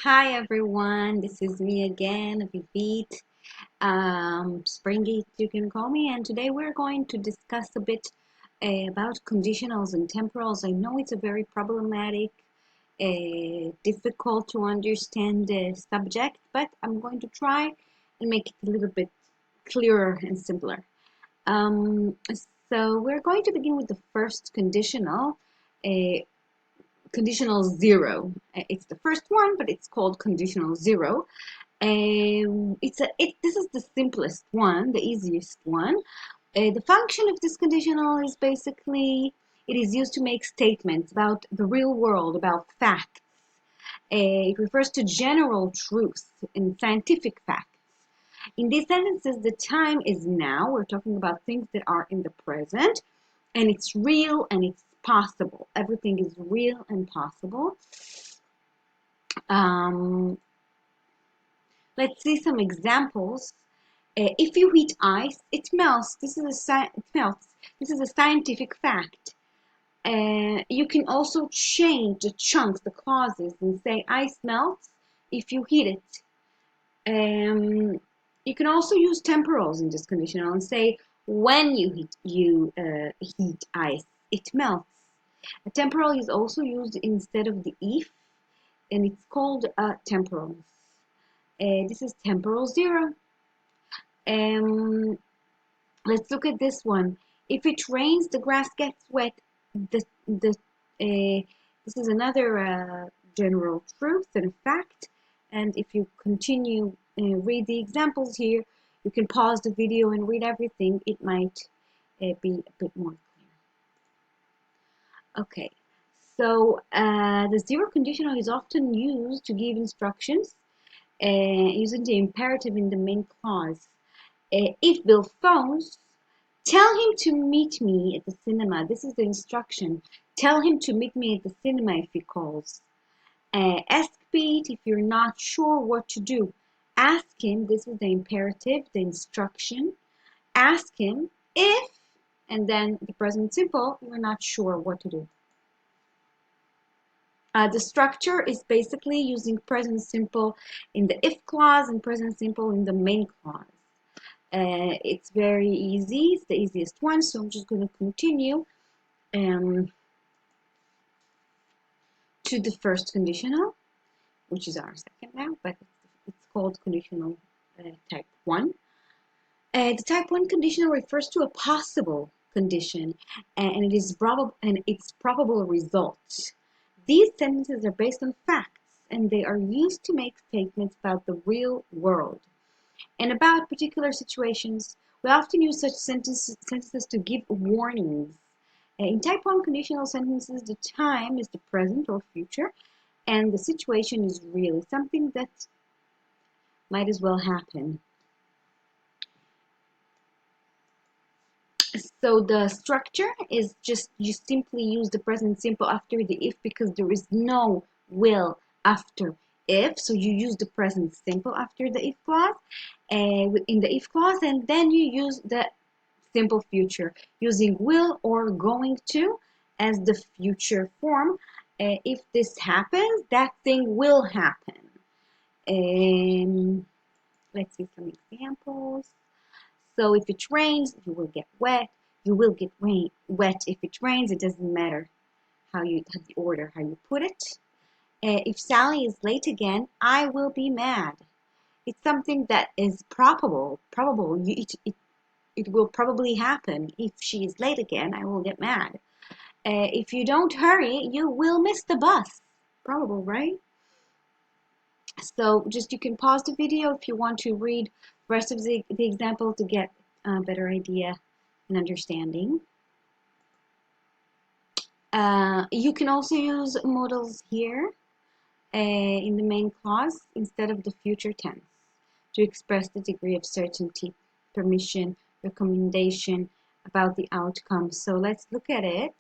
Hi everyone, this is me again, Vivit, Springy you can call me, and today we're going to discuss a bit about conditionals and temporals. I know it's a very problematic, difficult to understand subject, but I'm going to try and make it a little bit clearer and simpler. Um, so we're going to begin with the first conditional. Uh, Conditional zero. It's the first one, but it's called conditional zero. This is the simplest one, the easiest one. The function of this conditional is basically it is used to make statements about the real world, about facts. It refers to general truths and scientific facts. In these sentences, the time is now. We're talking about things that are in the present, and it's real and it's possible. Everything is real and possible. Um, let's see some examples. If you heat ice, it melts. It melts. This is a scientific fact. You can also change the chunks, the clauses, and say ice melts if you heat it. You can also use temporals in this conditional and say when heat ice, it melts. A temporal is also used instead of the if, and it's called temporals. This is temporal zero. Um, let's look at this one. If it rains, the grass gets wet. This is another general truth and a fact. And if you continue read the examples here, you can pause the video and read everything. It might be a bit more clear. Okay, so the zero conditional is often used to give instructions using the imperative in the main clause. If Bill phones, tell him to meet me at the cinema. This is the instruction. Tell him to meet me at the cinema if he calls. Ask Pete if you're not sure what to do. Ask him, this is the imperative, the instruction. Ask him if, and then the present simple, you're not sure what to do. The structure is basically using present simple in the if clause and present simple in the main clause. It's very easy. It's the easiest one, so I'm just going to continue to the first conditional, which is our second now, but it's called conditional type 1. The type 1 conditional refers to a possible condition and its probable result. These sentences are based on facts and they are used to make statements about the real world and about particular situations. We often use such sentences to give warnings. In type 1 conditional sentences, the time is the present or future, and the situation is real, something that might as well happen. So the structure is just you simply use the present simple after the if because there is no will after if. So you use the present simple after the if clause in the if clause, and then you use the simple future using will or going to as the future form. If this happens, that thing will happen. Let's see some examples. So if it rains, you will get wet. You will get wet if it rains. It doesn't matter how you put it. If Sally is late again, I will be mad. It's something that is probable. It will probably happen. If she is late again, I will get mad. If you don't hurry, you will miss the bus. Probable, right? So just you can pause the video if you want to read the rest of the example to get a better idea and understanding. You can also use modals here in the main clause instead of the future tense to express the degree of certainty, permission, recommendation about the outcome. So let's look at it.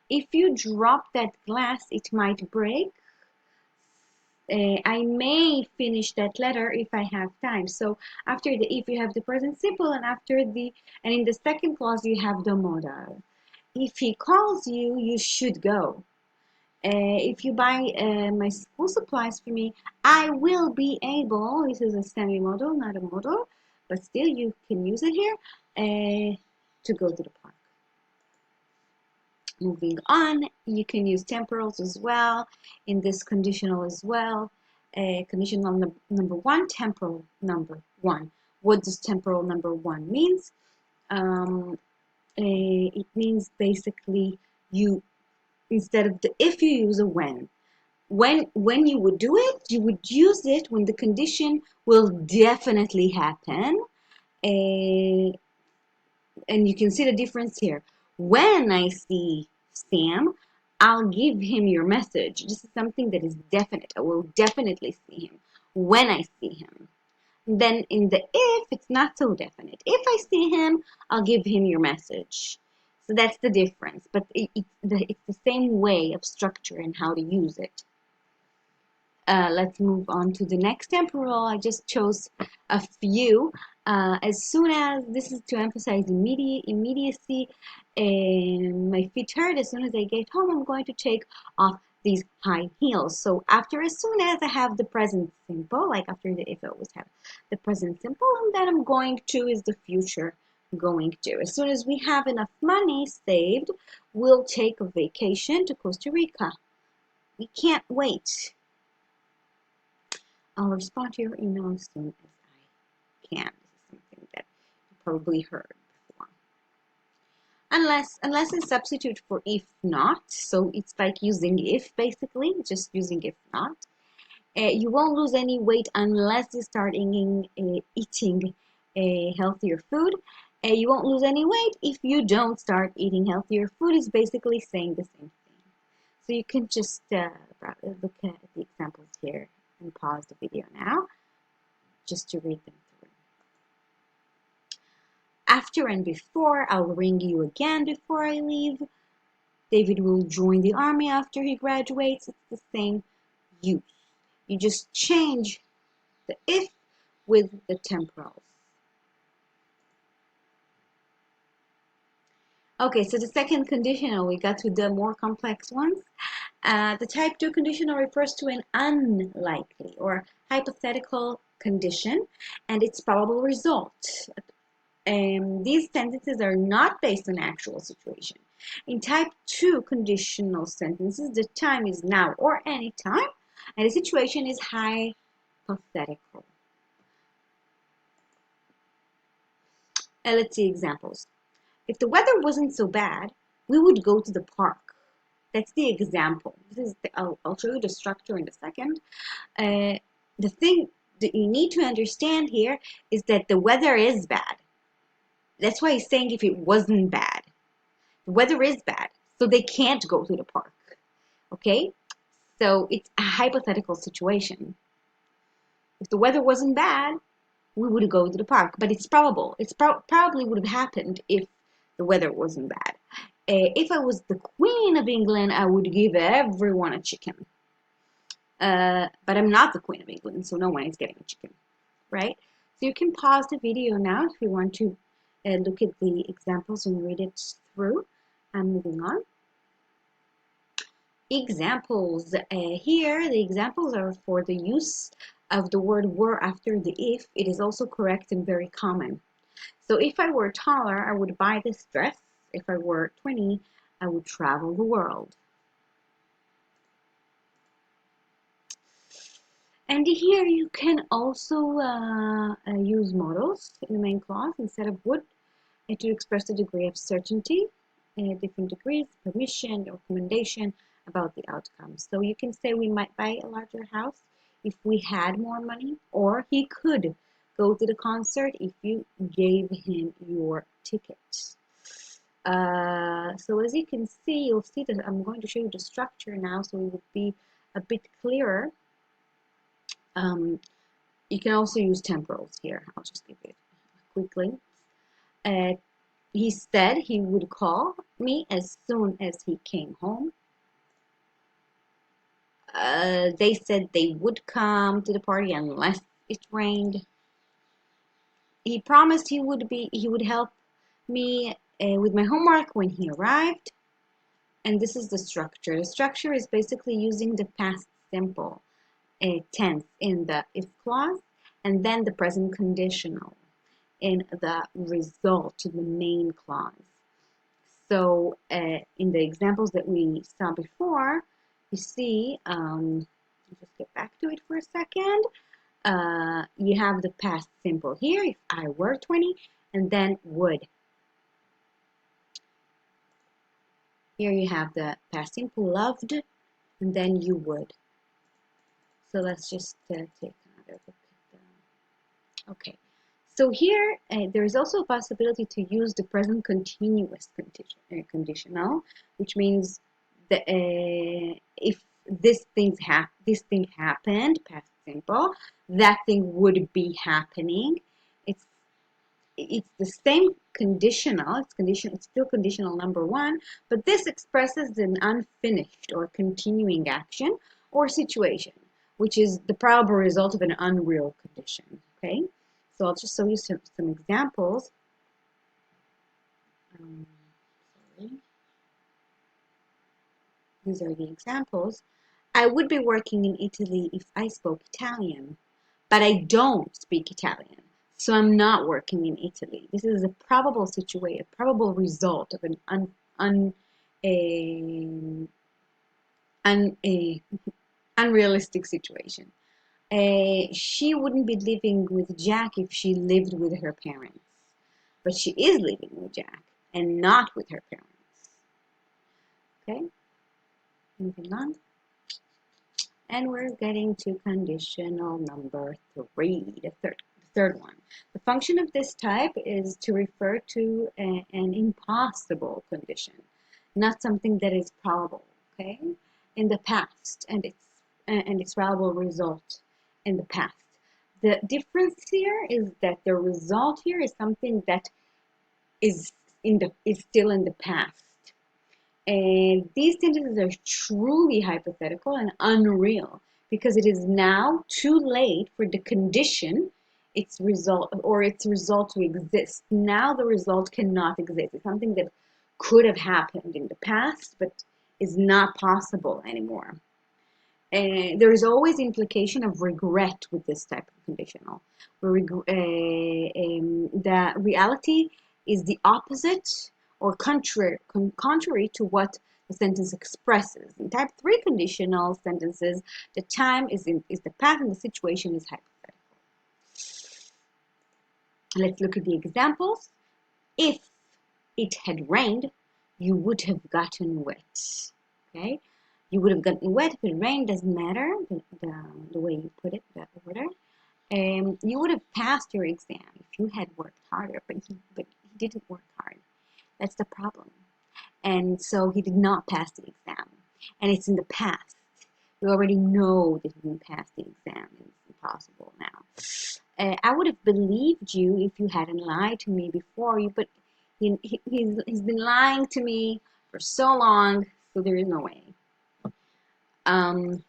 If you drop that glass, it might break. I may finish that letter if I have time. So after the if you have the present simple, and in the second clause you have the modal. If he calls you, you should go. If you buy my school supplies for me, I will be able, this is a semi-modal, not a modal, but still you can use it here, to go to the park. Moving on, you can use temporals as well, in this conditional as well. Conditional number one, temporal number one. What does temporal number one means? It means basically you, instead of the if, you use a when. When you would do it, you would use it when the condition will definitely happen. Uh, and you can see the difference here. When I see Sam, I'll give him your message. This is something that is definite. I will definitely see him when I see him. Then in the if, it's not so definite. If I see him, I'll give him your message. So that's the difference. But it's the same way of structure and how to use it. Let's move on to the next temporal. I just chose a few. As soon as, this is to emphasize immediacy, and my feet hurt. As soon as I get home, I'm going to take off these high heels. So after, as soon as I have the present simple, like after the if, I always have the present simple, and then I'm going to is the future going to. As soon as we have enough money saved, we'll take a vacation to Costa Rica. We can't wait. I'll respond to your email as soon as I can. This is something that you probably heard before. Unless I substitute for if not, so it's like using if basically, just using if not. You won't lose any weight unless you start eating healthier food. You won't lose any weight if you don't start eating healthier food. Is basically saying the same thing. So you can just look at the examples here and pause the video now, just to read them through. After and before, I'll ring you again before I leave. David will join the army after he graduates. It's the same use. You just change the if with the temporals. Okay, so the second conditional, we got to the more complex ones. The type 2 conditional refers to an unlikely or hypothetical condition and its probable result. These sentences are not based on actual situation. In type 2 conditional sentences, the time is now or any time, and the situation is hypothetical. Let's see examples. If the weather wasn't so bad, we would go to the park. That's the example. I'll show you the structure in a second. The thing that you need to understand here is that the weather is bad. That's why he's saying if it wasn't bad. The weather is bad, so they can't go to the park. Okay? So it's a hypothetical situation. If the weather wasn't bad, we would go to the park, but it's probable. It's probably would have happened if the weather wasn't bad. If I was the Queen of England, I would give everyone a chicken. But I'm not the Queen of England, so no one is getting a chicken, right? So you can pause the video now if you want to look at the examples and read it through. I'm moving on. Examples. Here, the examples are for the use of the word were after the if. It is also correct and very common. So if I were taller, I would buy this dress. If I were 20, I would travel the world. And here you can also use modals in the main clause instead of would to express the degree of certainty, different degrees, permission, recommendation about the outcome. So you can say we might buy a larger house if we had more money, or he could go to the concert if you gave him your ticket. So as you can see, you'll see that I'm going to show you the structure now so it would be a bit clearer. You can also use temporals here. I'll just give it quickly. He said he would call me as soon as he came home. They said they would come to the party unless it rained. He promised he would help me with my homework when he arrived. And this is the structure. The structure is basically using the past simple tense in the if clause, and then the present conditional in the result, in the main clause. So in the examples that we saw before, you see, just get back to it for a second. You have the past simple here, if I were 20, and then would. Here you have the past simple, loved, and then you would. So let's just take another look at the, okay. So here, there is also a possibility to use the present continuous conditional, which means that if this thing happened, past simple, that thing would be happening. It's the same conditional. It's still conditional number one, but this expresses an unfinished or continuing action or situation, which is the probable result of an unreal condition. Okay. So I'll just show you some examples. Sorry. These are the examples. I would be working in Italy if I spoke Italian, but I don't speak Italian, so I'm not working in Italy. This is a probable situation, a probable result of an unrealistic situation. She wouldn't be living with Jack if she lived with her parents, but she is living with Jack and not with her parents. Okay, moving on. And we're getting to conditional number 3, the third one. The function of this type is to refer to an impossible condition, not something that is probable, okay, in the past, and its probable result in the past. The difference here is that the result here is something that is still in the past. And these sentences are truly hypothetical and unreal because it is now too late for the condition, its result to exist. Now the result cannot exist. It's something that could have happened in the past, but is not possible anymore. There is always implication of regret with this type of conditional. The reality is the opposite or contrary to what the sentence expresses. In type 3 conditional sentences, the time is the past and the situation is hypothetical. Let's look at the examples. If it had rained, you would have gotten wet. Okay? You would have gotten wet if it rained, doesn't matter the way you put it, the order. You would have passed your exam if you had worked harder, but he didn't work hard. That's the problem. And so he did not pass the exam. And it's in the past. You already know that he didn't pass the exam. It's impossible now. I would have believed you if you hadn't lied to me before you, but he's been lying to me for so long, so there is no way. And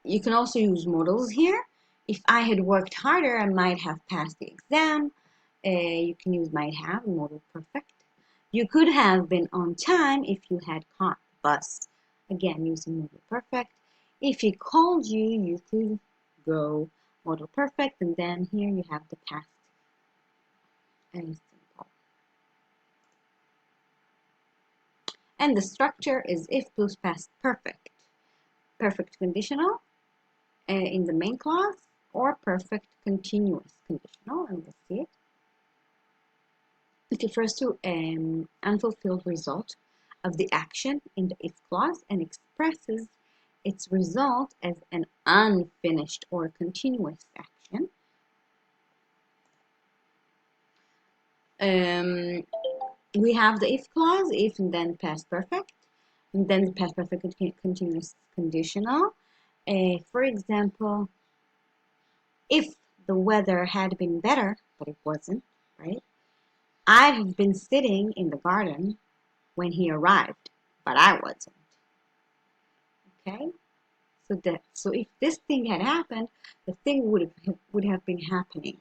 you can also use modals here. If I had worked harder, I might have passed the exam. You can use might have, modal perfect. You could have been on time if you had caught the bus. Again, using modal perfect. If he called you, you could go, modal perfect, and then here you have the past. And simple. And the structure is if plus past perfect. Perfect conditional in the main clause, or perfect continuous conditional, and we'll see it. It refers to an unfulfilled result of the action in the if clause and expresses its result as an unfinished or continuous action. We have the if clause, if and then past perfect, and then the past perfect continuous conditional. For example, if the weather had been better, but it wasn't, right? I'd have been sitting in the garden when he arrived, but I wasn't. Okay? So if this thing had happened, the thing would have been happening.